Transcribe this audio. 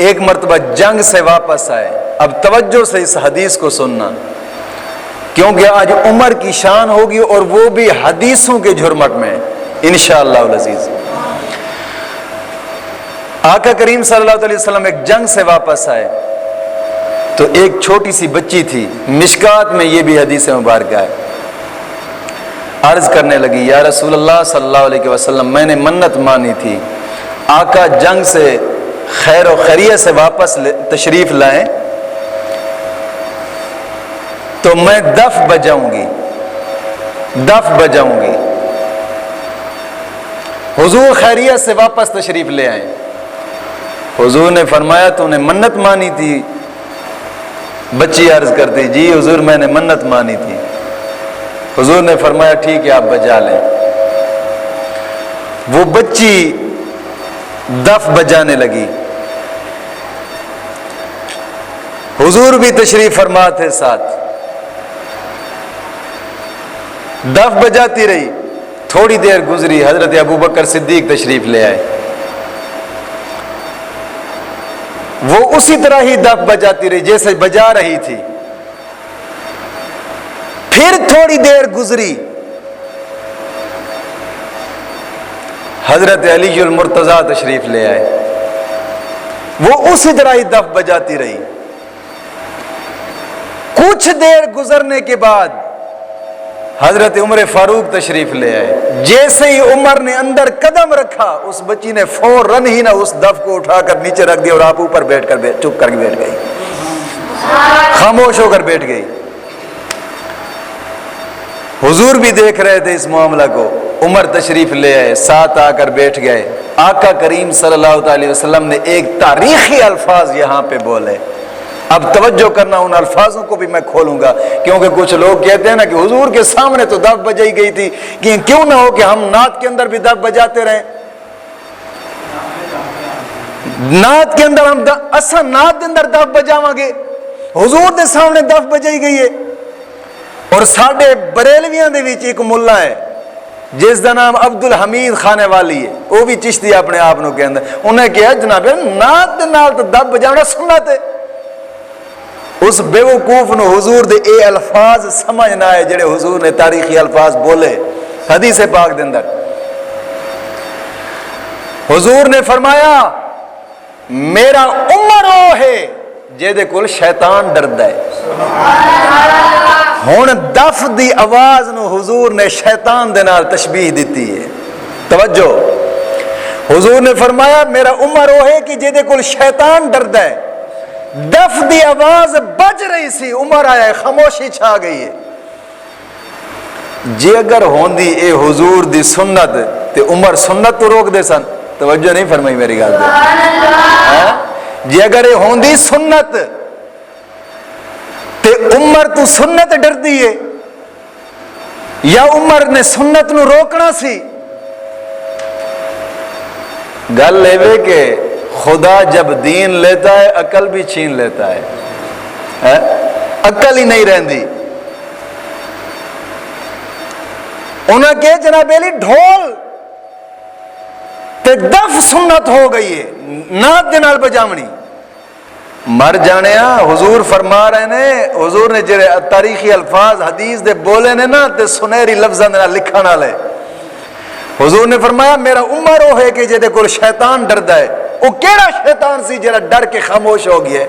ایک مرتبہ جنگ سے واپس آئے. اب توجہ سے اس حدیث کو سننا، کیونکہ آج عمر کی شان ہوگی اور وہ بھی حدیثوں کے جھرمٹ میں انشاءاللہ العزیز. آقا کریم صلی اللہ علیہ وسلم ایک جنگ سے واپس آئے تو ایک چھوٹی سی بچی تھی، مشکات میں یہ بھی حدیث مبارکہ ہے. عرض کرنے لگی یا رسول اللہ صلی اللہ علیہ وسلم، میں نے منت مانی تھی آقا جنگ سے خیر و خیریت سے واپس تشریف لائیں تو میں دف بجاؤں گی. حضور خیریت سے واپس تشریف لے آئیں. حضور نے فرمایا تو نے منت مانی تھی؟ بچی عرض کرتی جی حضور میں نے منت مانی تھی. حضور نے فرمایا ٹھیک ہے آپ بجا لیں. وہ بچی دف بجانے لگی. حضور بھی تشریف فرما تھے ساتھ. دف بجاتی رہی، تھوڑی دیر گزری، حضرت ابو بکر صدیق تشریف لے آئے. وہ اسی طرح ہی دف بجاتی رہی جیسے بجا رہی تھی. پھر تھوڑی دیر گزری، حضرت علی المرتضیٰ تشریف لے آئے. وہ اسی طرح ہی دف بجاتی رہی. کچھ دیر گزرنے کے بعد حضرت عمر فاروق تشریف لے آئے. جیسے ہی عمر نے اندر قدم رکھا اس بچی نے فوراً ہی نہ اس دف کو اٹھا کر نیچے رکھ دیا اور آپ اوپر بیٹھ کر چپ کر کے بیٹھ گئی، خاموش ہو کر بیٹھ گئی. حضور بھی دیکھ رہے تھے اس معاملہ کو. عمر تشریف لے آئے، ساتھ آ کر بیٹھ گئے. آقا کریم صلی اللہ علیہ وسلم نے ایک تاریخی الفاظ یہاں پہ بولے. اب توجہ کرنا، ان الفاظوں کو بھی میں کھولوں گا کیونکہ کچھ لوگ کہتے ہیں نا کہ حضور کے سامنے تو دف بجائی گئی تھی، کہ کیوں نہ ہو کہ ہم نعت کے اندر بھی دف بجاتے رہیں. نعت کے اندر ہم اساں نعت کے اندر دف بجاواں گے، حضور کے سامنے دف بجائی گئی ہے. اور ساڈے بریلویاں دے وچ ایک ملا ہے جس کا نام عبد الحمید خانے والی ہے، وہ بھی چشتی اپنے آپ نو کہندا. انہیں کہا جناب نعت دے نال تے دف بجانا سنت ہے. اس بے وقوف نو حضور دے اے الفاظ سمجھنا ہے جڑے حضور نے تاریخی الفاظ بولے حدیث پاک دے اندر. حضور نے فرمایا میرا عمر وہ ہے جے کول شیطان ڈردا ہے. ہن دف دی آواز نو حضور نے شیطان دے نال تشبیہ دیتی ہے. توجہ، حضور نے فرمایا میرا عمر وہ ہے کہ جے کول شیطان ڈردا ہے. دف دی آواز بج رہی سی، عمر آیا ہے، خاموشی چھا گئی ہے. جے اگر ہوندی اے حضور دی سنت تے عمر سنت تو روک دے سن. توجہ نہیں فرمائی میری گل تے. جے اگر اے ہوندی سنت تے عمر تو سنت ڈر دیئے یا عمر نے سنت نو روکنا سی. گل اے کہ خدا جب دین لیتا ہے عقل بھی چھین لیتا ہے. عقل ہی نہیں رہندی. انہاں کہ جناب علی ڈھول تے دف سنت ہو گئی ہے، نعت دے نال بجاونی. مر جانے حضور فرما رہے نے، حضور نے جڑے تاریخی الفاظ حدیث دے بولے نے نا تے سنہری لفظاں دے نال لکھن والے. حضور نے فرمایا میرا عمر وہ ہے کہ جے کول شیطان ڈردا ہے. وہ کیڑا شیطان سی جڑا ڈر کے خاموش ہو گیا ہے؟